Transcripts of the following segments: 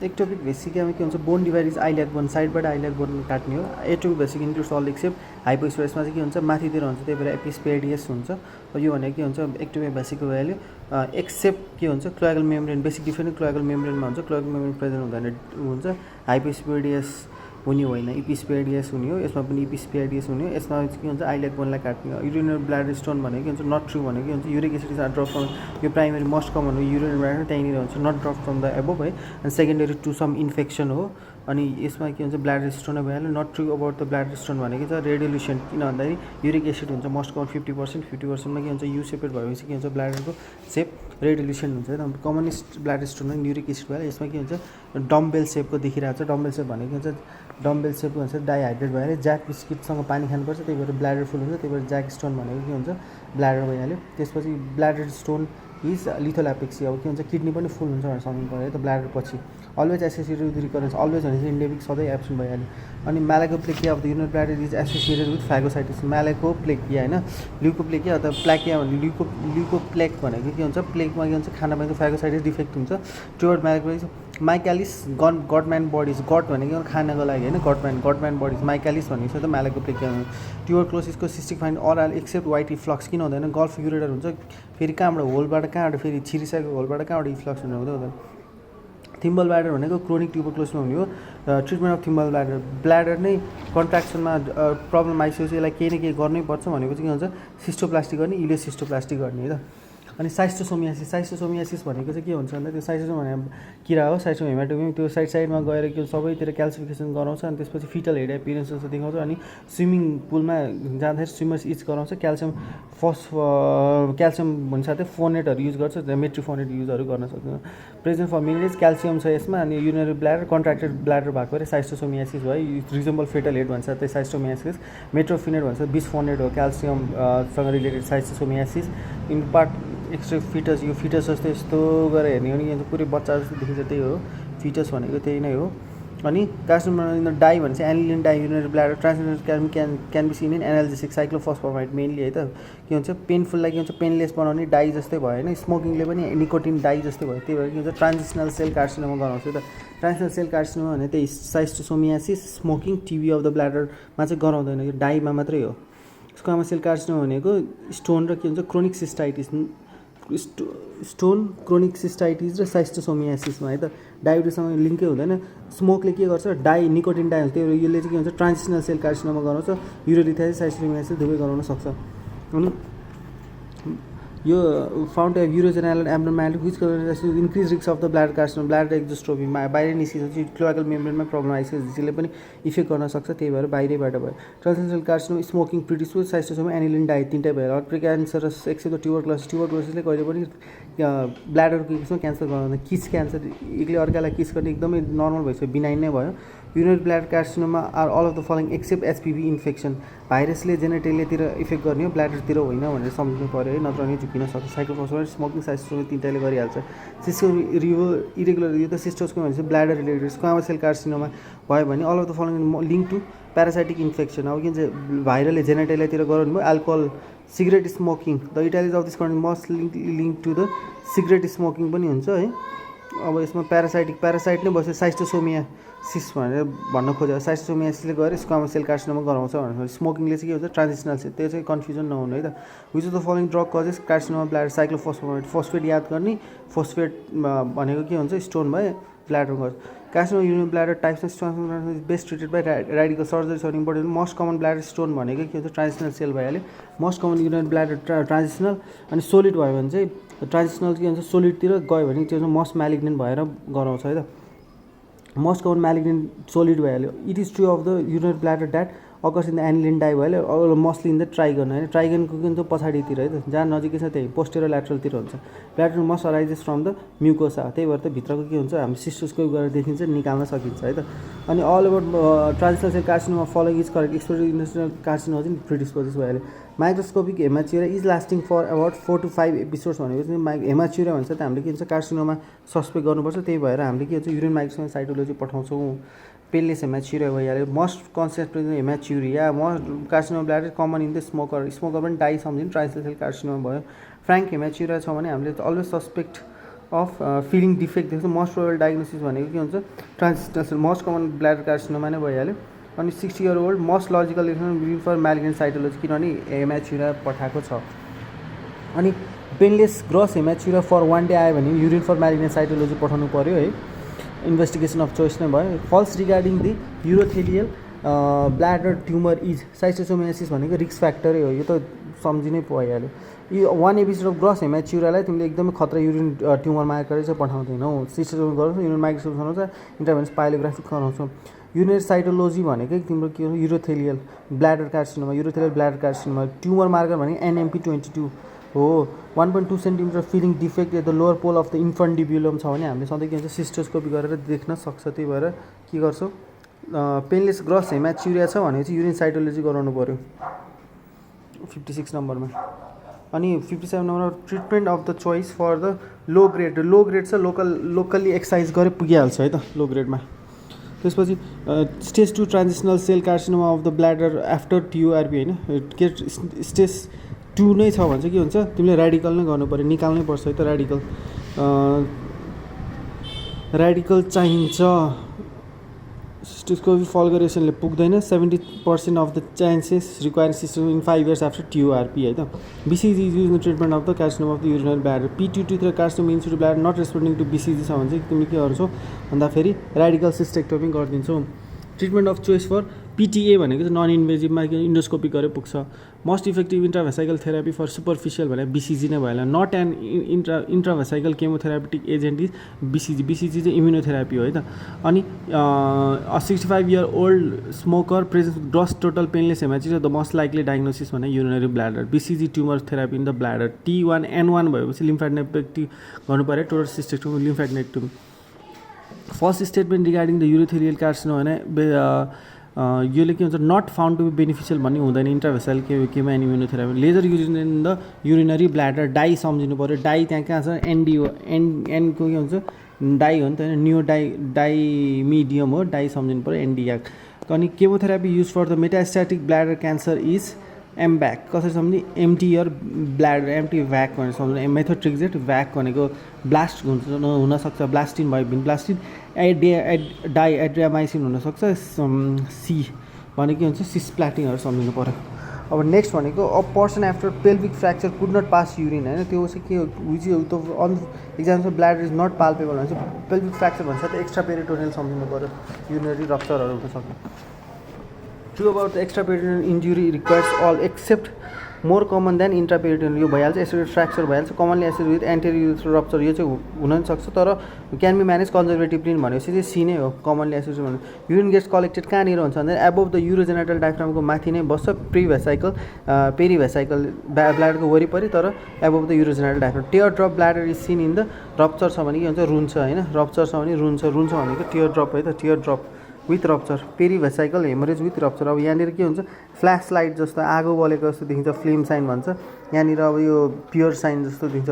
Ectopic भेसिकामा के हुन्छ bone divide is आइल्याक bone साइडबाट आइल्याक बोन काट्ने हो। एटोपिक भेसिक इन्क्लुड्स अल एक्सेप्ट हाइपोस्पेसमा चाहिँ के हुन्छ माथितिर हुन्छ त्यही भएर एपिस्पेडियस हुन्छ। यो भनेको के हुन्छ एक्टोपिक भेसिकको भ्याल्यु एक्सेप्ट के हुन्छ क्लोएगल मेम्ब्रेन बेसिक डिफरेन्ट क्लोएगल मेम्ब्रेनमा हुन्छ क्लोएगल मेम्ब्रेन प्रेजेन्ट हुँदैन हुन्छ हाइपोस्पेडियस हुने होइन इपिस्पेडियस हुने हो। यसमा पनि इपिस्पेडियस हुने हो। यसमा के हुन्छ आइल्याक बोनलाई काट्ने हो। युरिनरी ब्ल्याडर स्टोन भनेको के हुन्छ नट ट्रु भनेको के हुन्छ uric acid is drop from यो प्राइमेरी मोस्ट कमन हो युरिनरी ब्ल्याडर त्यहीँनिर हुन्छ not drop from the above है। अनि सेकेन्डरी टु सम इन्फेक्सन हो। अनि यसमा के हुन्छ ब्ल्याडर स्टोन भइहाल्यो not true about the bladder stone भनेको छ रेडियोल्युसन किन भन्दाखेरि युरिक एसिड हुन्छ मोस्ट कमन 50%मा के हुन्छ यु सेपेट भएपछि के हुन्छ ब्ल्याडरको सेप रेडियोल्युसन हुन्छ है। कमनेस्ट ब्ल्याडर स्टोनमा युरिक एसिड भयो। यसमा के हुन्छ डम्बेल सेपको देखिरहेको छ। डम्बेल सेप भनेको हुन्छ डम्बेल सेपको हुन्छ डाइहाइड्रेट भएर ज्याक बिस्किटसँग पानी खानुपर्छ त्यही भएर ब्ल्याडर फुल हुन्छ। त्यही भएर ज्याक स्टोन भनेको के हुन्छ ब्ल्याडर भइहाल्यो। त्यसपछि ब्ल्याडर स्टोन इज लिथोल्यापेक्सी अब के हुन्छ किडनी पनि फुल हुन्छ भनेर सम्झनु पऱ्यो है त ब्ल्याडर पछि। Always associated with recurrence always भनेपछि इन्डेमिक सधैँ एब्सेन्ट भइहाल्यो। अनि malacoplakia of the urinary bladder is associated with phagocytosis malacoplakia होइन ल्युकोप्लेकिया अथवा प्लेकिया ल्युकोप्लेक भनेको के हुन्छ प्लेकमा के हुन्छ खाना पाइन्छ फाइगोसाइटिस डिफेक्ट हुन्छ। टुवर्ड म्यालाकोप्लेकिया माइकालिस गटम्यान बडिज गट भनेको खानाको लागि होइन गटम्यान बडिज माइकालिस भनेको छ त म्यालाकोप्लेकिया ट्युबरक्लोसिसको cystic find all except white efflux किन हुँदैन गल्फ युरेटर हुन्छ फेरि कहाँबाट होलबाट कहाँबाट फेरि छिरिसकेको होलबाट कहाँबाट इफ्लक्स हुने हुँदैन। थिम्बल ब्ल्याडर भनेको क्रोनिक ट्युबरक्लोसिसमा हुने हो। ट्रिटमेन्ट अफ थिम्बल ब्ल्याडर नै कन्ट्राक्सनमा प्रब्लम आइसकेपछि यसलाई केही न केही गर्नै पर्छ भनेको चाहिँ के हुन्छ सिस्टोप्लास्टी गर्ने इलियोसिस्टोप्लास्टी गर्ने है त। अनि साइस्टोसोमियासिस भनेको चाहिँ के हुन्छ भन्दा त्यो साइस्टोसोम भने किरा हो साइस्टोसोम हेमाटोमी त्यो साइडमा गएर के सबैतिर क्याल्सिफिकेसन गराउँछ अनि त्यसपछि फिटल हेड एपियरेन्स जस्तो देखाउँछ। अनि स्विमिङ पुलमा जाँदाखेरि स्विमर्स इच गराउँछ क्याल्सियम हुनु साथै फोनेटहरू युज गर्छ मेट्रिफोनेट युजहरू गर्न सक्छ। प्रेजेन्ट फर मिनरेज क्याल्सियम छ यसमा। अनि युरिनरी ब्ल्याडर कन्ट्राक्टेड ब्ल्याडर भएको भएर साइस्टोसोमियासिस भयो। रिजनेबल फेटल हेड भन्छ त्यही साइस्टोमियासिस। मेट्रोफिनेट भन्छ बिसफोनेट हो क्याल्सियमसँग related schistosomiasis. In part extra fetus यो फिटस जस्तो यस्तो गरेर हेर्ने हो नि पुरै बच्चा जस्तो देखिन्छ त्यही हो फिटस भनेको त्यही नै हो। अनि कार्सिनोमा डाई भन्छ aniline dye urinary bladder transmission can be seen in analgesic cyclophosphamide mainly है त के हुन्छ पेनफुललाई के हुन्छ पेनलेस बनाउने डाई जस्तै भयो होइन। स्मोकिङले पनि निकोटिन डाई जस्तै भयो त्यही भएर के हुन्छ ट्रान्जिसनल सेल कार्सिनोमा गराउँछ त। ट्रान्जिसनल सेल कार्सिनोमा भने त्यही साइस्टोसोमियासिस स्मोकिङ टिबी अफ द ब्ल्याडरमा चाहिँ गराउँदैन यो डाईमा मात्रै हो। स्क्वामस सेल कार्सिनोमा भनेको स्टोन र के हुन्छ chronic cystitis stone chronic cystitis र साइस्टोसोमियासिसमा है त डायबिटिससँग लिङ्कै हुँदैन। स्मोकले के गर्छ डाई निकोटिन डाई हुन्छ त्यही भएर यसले चाहिँ के हुन्छ ट्रान्जिसनल सेल कार्सिनोमा गराउँछ युरोलिथाइसिस साइस्टोसोमियासिस दुवै गराउन सक्छ। अनि यो found urogenital abnormality which increase risk of the bladder carcinoma bladder exstrophy बाहिर निस्किसकेपछि क्लोएगल मेम्ब्रेनमा प्रब्लम आइसकेपछि त्यसले पनि इफेक्ट गर्न सक्छ त्यही भएर बाहिरैबाट भयो। Transnational carcinoma smoking predispose schistosoma aniline dye तिनटै भएर प्रिक्यान्सरस एक्सेप्ट द ट्युबरक्लोसिसले कहिले पनि ब्ल्याडरको किसमा क्यान्सर गराउँदैन। किस क्यान्सर एकले अर्कालाई किस गर्ने एकदमै नर्मल भइसक्यो बिनाइन नै भयो। Urinary bladder carcinoma are all of the following except HPV infection भाइरसले जेनेटेलियातिर इफेक्ट गर्ने हो ब्ल्याडरतिर होइन भनेर सम्झ्नु पऱ्यो है नत्र भने झुकिन सक्छ। साइक्लोफस्फोराइड स्मोकिङ साइस्टोसोमा तिनटाले गरिहाल्छ। सिस्टो इरेगुलर यो त सिस्टोसको भनेपछि bladder related squamous cell carcinoma भयो भने all of the following link to parasitic infection अब के भन्छ भाइरलले जेनेटेलियातिर गराउनु भयो alcohol cigarette smoking the etiologies of this content must link to the cigarette smoking पनि हुन्छ है। अब यसमा प्यारासाइट नै बस्यो साइस्टोसोमियासिस भनेर भन्न खोजेको साइस्टोसोमियासिसले गएर स्क्वामस सेल कार्सिनोमा गराउँछ भनेर स्मोकिङले चाहिँ के हुन्छ ट्रान्जिसनल सेल त्यो चाहिँ कन्फ्युजन नहुनु है त। Which of the following drug causes carcinoma bladder cyclophosphamide phosphate याद गर्ने फोस्फेट भनेको के हुन्छ स्टोन भयो ब्ल्याडर गर्छ। Carcinoma urinary bladder types best treated by radical surgery छ important most common bladder stone भनेको के हुन्छ ट्रान्जिसनल सेल भइहाल्यो। Most common urinary bladder transitional अनि सोलिड भयो भने चाहिँ ट्रान्जिसनल के भन्छ सोलिडतिर गयो भने त्यो चाहिँ मोस्ट म्यालिग्नेन्ट भएर गराउँछ है त। मोस्ट कमन म्यालिग्नेन्ट सोलिड भइहाल्यो। It is true of the urinary bladder that occurs in the aniline dye भइहाल्यो मोस्टली इन द ट्राइगन होइन ट्राइगनको के हुन्छ पछाडितिर है त जहाँ नजिकै छ त्यही पोस्टेरो ल्याटरलतिर हुन्छ। Bladder must arises from the mucosa त्यही भएर त भित्रको के हुन्छ हामी सिस्टोस्कोप गरेर देखिन्छ निकाल्न सकिन्छ है त। अनि all over transitional cell carcinoma following is correct exposure industrial carcinoma चाहिँ प्रिडिस्पोजेस भइहाल्यो। Microscopic hematuria is lasting for about 4 to 5 episodes भनेको चाहिँ हेमाच्युरा भन्छ त हामीले के भन्छ कार्सिनोमा सस्पेक्ट गर्नुपर्छ त्यही भएर हामीले के भन्छ युरिन माइक्रोस्कोप साइटोलोजी पठाउँछौँ। पेनलेस हेमाच्युरिया भइहाल्यो। Most concentrated hematuria most carcinoma bladder common in the smoker पनि डाई सम्झिनु ट्रान्जिसनल सेल कार्सिनोमा भयो। फ्र्याङ्क हेमाच्युरिया छ भने हामीले always suspect of feeding defect देख्छ मोस्ट प्रोबेबल डायग्नोसिस भनेको के हुन्छ transitional most common bladder carcinoma नै भइहाल्यो अनि 60 year old most logical reason for malignant cytology किनभने हेमाच्युरा पठाएको छ अनि पेनलेस ग्रस हेमाच्युरा फर 1 day आयो भने युरिन फर म्यालिग्नेन्ट साइटोलोजी पठाउनु पर्यो है इन्भेस्टिगेसन अफ चोइस नै भयो false regarding the urothelial bladder tumour is schistosomiasis भनेको रिस्क फ्याक्टरै हो यो त सम्झिनै भइहाल्यो यो 1 episode अफ ग्रस हेमाच्युरालाई तिमीले एकदमै खतरा युरिन ट्युमर मार्करै चाहिँ पठाउँदैनौ सिस्टोसोमी गराउँछौ युरिन माइक्रोस्कोप गराउँछ इन्टरभेन्स पाइलोग्राफी गराउँछौ युरिनरी साइटोलोजी भनेकै तिम्रो के हो urothelial bladder carcinoma urothelial bladder carcinoma tumour marker भनेको NMP22 हो 1.2 centimetre filling defect at the lower pole of the infundibulum छ भने हामीले सधैँ के भन्छ सिस्टोस्कोपी गरेर देख्न सक्छ त्यही भएर के गर्छौ पेनलेस ग्रस हेमाच्युरिया छ भनेपछि युरिन साइटोलोजी गराउनु पर्यो 56 नम्बरमा अनि 57 नम्बरमा treatment of the choice for the low grade छ लोकल्ली एक्सर्साइज गरे पुगिहाल्छ है त लो ग्रेडमा त्यसपछि stage 2 transitional cell carcinoma of the bladder after TURP होइन के स्टेज 2 नै छ भने चाहिँ के हुन्छ तिमीले रेडिकल नै गर्नु पर्यो निकाल्नै पर्छ है त रेडिकल चाहिन्छ सिस्टोस्कोपी फल्गरेसनले पुग्दैन 70% of the chances require system in 5 years after TURP है त BCG is use in treatment of the carcinoma of the urinary bladder P22 तिर carcinoma in situ bladder not responding to BCG छ भने चाहिँ तिमीले के गर्छौ भन्दाखेरि रेडिकल सिस्टेक्टोमी गरिदिन्छौ treatment of choice for PTA भनेको चाहिँ नन इन्भेजिभमा इन्डोस्कोपी गरे पुग्छ most effective intravesical therapy for superficial भने BCG नै भएन not an intravesical chemotherapeutic agent is BCG चाहिँ इम्युनोथेरापी हो है त अनि 65 year old smoker presence gross total painless hematuria the most likely diagnosis भने urinary bladder BCG tumour therapy in the bladder T1N1 भएपछि लिम्फेडेनेक्टोमी गर्नु पर्यो total cystectomy lymphadenectomy first statement regarding the urothelial carcinoma भने योले के हुन्छ not found to be beneficial भन्ने हुँदैन इन्ट्राभेसाइल केमा immunotherapy laser urine in the urinary bladder dye सम्झिनु पर्यो डाई त्यहाँ कहाँ छ ND हो एनको के हुन्छ डाई हो नि त न्यू डाई मिडियम हो डाई सम्झिनु पर्यो ND अनि chemotherapy use for the metastatic bladder cancer is MVAC कसरी सम्झिने empty your bladder empty vac भनेर सम्झिने मेथोट्रिक्जेट भ्याक भनेको ब्लास्ट हुनसक्छ ब्लास्टिन भयो भिन ब्लास्टिन डाइएड्रियामाइसिन हुनसक्छ सी भनेको के हुन्छ सिस्प्लाटिनहरू सम्झिनु पर्यो अब नेक्स्ट भनेको a person after pelvic fracture could not pass urine होइन त्यो चाहिँ के which on examination bladder is not palpable भन्छ पेल्भिक फ्र्याक्चर भन्छ त एक्स्ट्रा पेरिटोनियल सम्झिनु पर्यो युरिनरी रप्चरहरू हुनसक्छ True about the extraperitoneal injury requires all except more common than intraperitoneal यो भइहाल्छ एसिड फ्र्याक्चर भइहाल्छ commonly acid with interior rupture यो चाहिँ हुन नि सक्छ तर क्यान बी म्यानेज कन्जर्भेटिभली भनेपछि चाहिँ सी नै हो कमनली एसिड भन्नु युरिन गेट्स कलेक्टेड कहाँनिर हुन्छ भने एबोभ द युरोजेनेटल डायफ्रामको माथि नै बस्छ पेरिभेसाइकल ब्ल्याडरको वरिपरि तर above the urogenital diaphragm tear drop bladder is seen in the rupture छ भने के हुन्छ रुन्छ होइन रप्चर छ भने रुन्छ भनेको टियर ड्रप है त tear drop with rupture perivesical haemorrhage with rupture अब यहाँनिर के हुन्छ फ्ल्यास लाइट जस्तो आगो बलेको जस्तो देखिन्छ फ्लेम साइन भन्छ यहाँनिर अब यो पियर साइन जस्तो देखिन्छ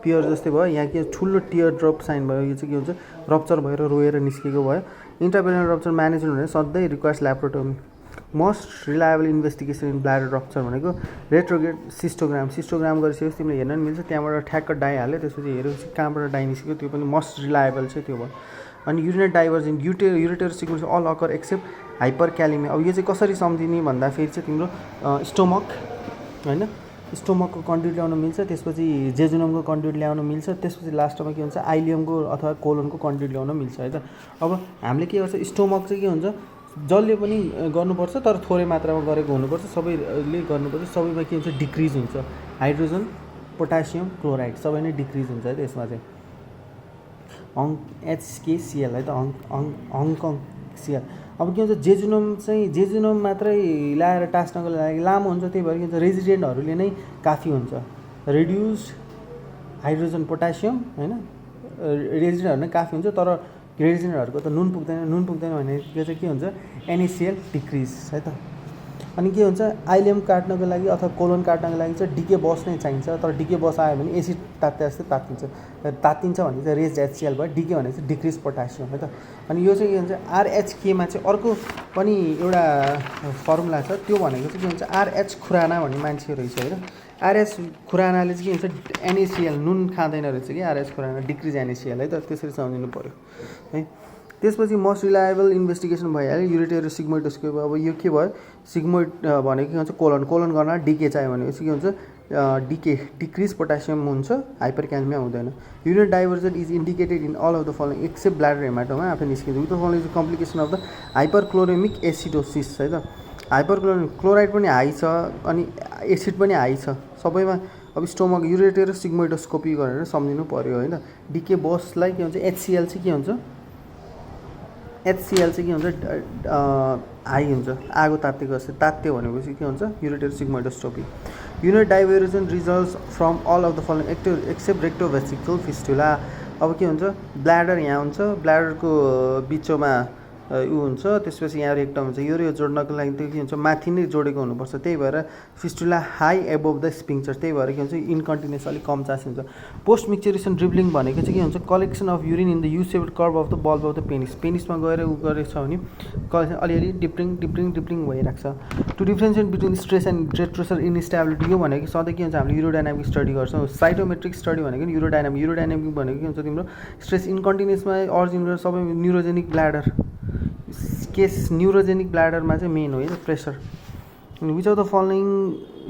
पियर जस्तै भयो यहाँ के ठुलो टियर ड्रप साइन भयो यो चाहिँ के हुन्छ रप्चर भएर रोएर निस्केको भयो इन्ट्रापेरिटोनियल रप्चर म्यानेजमेन्ट भने सधैँ requires laparotomy most reliable investigation in bladder rupture भनेको रेट्रोग्रेड सिस्टोग्राम गरिसकेपछि तिमीले हेर्न पनि मिल्छ त्यहाँबाट ठ्याक्क डाइ हाल्यो त्यसपछि हेरेपछि कहाँबाट डाइ निस्क्यो त्यो पनि मोस्ट रिलायबल चाहिँ त्यो भयो अनि urinary diversion ureter sequence all occur except hyperkalaemia अब यो चाहिँ कसरी सम्झिने भन्दाखेरि चाहिँ तिम्रो स्टोमक होइन स्टोमकको कन्ड्युट ल्याउन मिल्छ त्यसपछि जेजुनमको कन्ड्युट ल्याउन मिल्छ त्यसपछि लास्टमा के हुन्छ आइलियमको अथवा कोलोनको कन्ड्युट ल्याउन मिल्छ है त अब हामीले के गर्छ स्टोमक चाहिँ के हुन्छ जसले पनि गर्नुपर्छ तर थोरै मात्रामा गरेको हुनुपर्छ सबैले गर्नुपर्छ सबैमा के हुन्छ डिक्रिज हुन्छ हाइड्रोजन पोटासियम क्लोराइड सबै नै डिक्रिज हुन्छ है त्यसमा चाहिँ HKCl है त हङकङ सिएल अब के हुन्छ जेजुनम मात्रै ल्याएर टास्नको लागि लामो हुन्छ त्यही भएर के हुन्छ रेजिडेन्टहरूले नै काफी हुन्छ रिड्युस्ड हाइड्रोजन पोटासियम होइन रेजिडेन्टहरू नै काफी हुन्छ तर रेजिडेन्टहरूको त नुन पुग्दैन भने त्यो चाहिँ के हुन्छ NaCl डिक्रिज है त अनि के हुन्छ आइलियम काट्नको लागि अथवा कोलोन काट्नको लागि चाहिँ डिके बस नै चाहिन्छ तर डिके बस आयो भने एसिड तात्ते जस्तै तात्तिन्छ भने चाहिँ रेज्ड HCl भयो डिके भने चाहिँ डिक्रिज पोटासियम है त अनि यो चाहिँ के हुन्छ RHK मा चाहिँ अर्को पनि एउटा फर्मुला छ त्यो भनेको चाहिँ के हुन्छ RH खुराना भन्ने मान्छे रहेछ होइन आरएस खुरानाले चाहिँ के हुन्छ एनएसिएल नुन खाँदैन रहेछ कि आरएस खुराना डिक्रिज एनएसिएल है त त्यसरी सम्झिनु पऱ्यो है। त्यसपछि मोस्ट रिलायबल इन्भेस्टिगेसन भइहाल्यो युरेटर सिग्मोइडोस्कोप। अब यो के भयो सिग्मोइड भनेको के हुन्छ कोलन गर्न डिके चाहियो भनेपछि के हुन्छ डिके डिक्रिज पोटासियम हुन्छ हाइपरक्यालमिया हुँदैन। Urine diversion is indicated in all of the following except bladder haematoma आफै निस्किन्छ with the following complication of the hyperchloraemic acidosis है त। क्लोराइड पनि हाई छ अनि एसिड पनि हाई छ सबैमा। अब स्टोमक युरेटर सिग्मोइडोस्कोपी गरेर सम्झिनु पऱ्यो होइन। डिके बसलाई के हुन्छ एचसिएल चाहिँ के हुन्छ एचसिएल चाहिँ के हुन्छ हाई हुन्छ आगो तात्तिएको जस्तै तात्यो भनेपछि के हुन्छ ureter sigmoidoscopy. Urine diversion results from all of the following except rectovesical fistula. अब के हुन्छ ब्ल्याडर यहाँ हुन्छ ब्ल्याडरको बिचमा ऊ हुन्छ त्यसपछि यहाँ रेक्टम हुन्छ यो जोड्नको लागि त्यो के हुन्छ माथि नै जोडेको हुनुपर्छ त्यही भएर fistula high above the sphincter त्यही भएर के हुन्छ इन्कन्टिन्युस अलिक कम चान्स हुन्छ। पोस्ट मिक्चरेसन ड्रिब्लिङ भनेको चाहिँ के हुन्छ collection of urine in the U shaped curve of the bulb of the पेनिसमा गएर ऊ गरेछ भने अलिअलि डिप्रिङ भइरहेको छ। To differentiate between stress and detrusor instability यो भनेको सधैँ के हुन्छ हामीले युरोडाइनामिक स्टडी गर्छौँ। साइटोमेट्रिक स्टडी भनेको युरोडाइनामिक भनेको के हुन्छ तिम्रो स्ट्रेस इन्कन्टिन्युसमा अर्जिन सबै न्युरोजेनिक ब्ल्याडर केस न्युरोजेनिक ब्ल्याडरमा चाहिँ मेन हो है pressure. Which of the following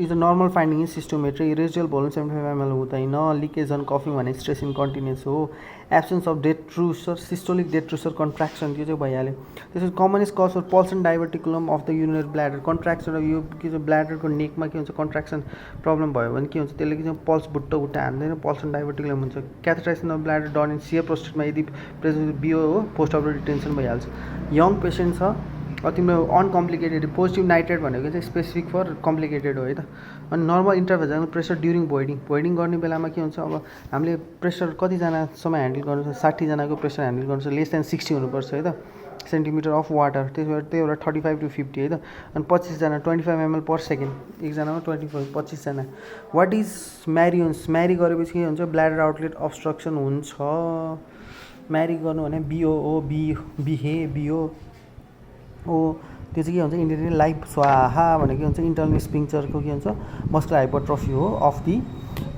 is a normal finding in cystometry residual volume 75 ml हुँदैन। लिकेज अन कफिङ भने स्ट्रेस इन्कन्टिन्युस हो। Absence of detrusor systolic detrusor contraction त्यो चाहिँ भइहाल्यो। त्यसपछि commonest cause for pulsion diverticulum of the urinary bladder contraction यो के छ ब्ल्याडरको नेकमा के हुन्छ कन्ट्र्याक्सन प्रब्लम भयो भने के हुन्छ त्यसले के छ पल्स बुट्टा हान्दैन पल्सन डाइभर्टिकुलम हुन्छ। Catheterisation of bladder done in सियर प्रोस्टेटमा यदि प्रेजेन्ट बियो हो पोस्ट अपरेटिभ टेन्सन भइहाल्छ। यङ पेसेन्ट छ तिम्रो अनकम्प्लिकेटेड पोजिटिभ नाइट्रेट भनेको चाहिँ स्पेसिफिक फर कम्प्लिकेटेड हो है त। अनि नर्मल इन्टरभेजनल प्रेसर ड्युरिङ भोइडिङ गर्ने बेलामा के हुन्छ अब हामीले प्रेसर कतिजनासम्म ह्यान्डल गर्नु छ 60जनाको प्रेसर ह्यान्डल गर्नु छ लेस देन 60 हुनुपर्छ है त सेन्टिमिटर अफ वाटर त्यही भएर 35 to 50 है त। अनि 25जना 25 ml पर सेकेन्ड एकजनामा 25जना। वाट इज म्यारियोन्स म्यारी गरेपछि के हुन्छ ब्ल्याडर आउटलेट अब्स्ट्रक्सन हुन्छ। म्यारी गर्नु भने बिओ बिओ हो त्यो चाहिँ के हुन्छ इन्टरनल लाइफ स्वाहा भनेको हुन्छ इन्टरनल स्पिङ्चरको के हुन्छ मस्कुलर हाइपरट्रफी हो of the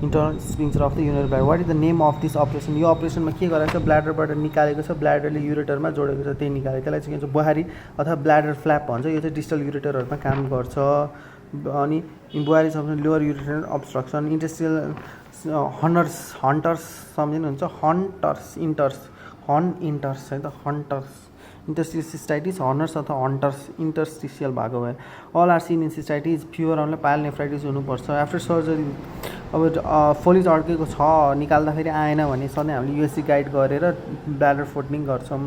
internal sphincter of the urinary bladder. What is the name of this operation यो अपरेसनमा के गराएको छ ब्ल्याडरबाट निकालेको छ ब्ल्याडरले युरेटरमा जोडेको छ त्यही निकालेको त्यसलाई चाहिँ के भन्छ बुहारी अथवा ब्ल्याडर फ्ल्याप भन्छ। यो चाहिँ डिस्टल युरेटरहरूमा काम गर्छ। अनि बुहारी छ भने lower ureter obstruction intestinal hunters सम्झिनुहुन्छ इन्टर्स है त हन्टर्स इन्टरस्टिशियल सिस्टाइटिस हर्नर्स अथवा हन्टर्स इन्टरस्टिशियल भएको भए all are seen in cystitis फ्युवर अनलाई पायल नेफ्राइटिस हुनुपर्छ। आफ्टर सर्जरी अब फोलिज अड्केको छ निकाल्दाखेरि आएन भने सधैँ हामीले युएसजी गाइड गरेर ब्ल्याडर फोर्टनिङ गर्छौँ।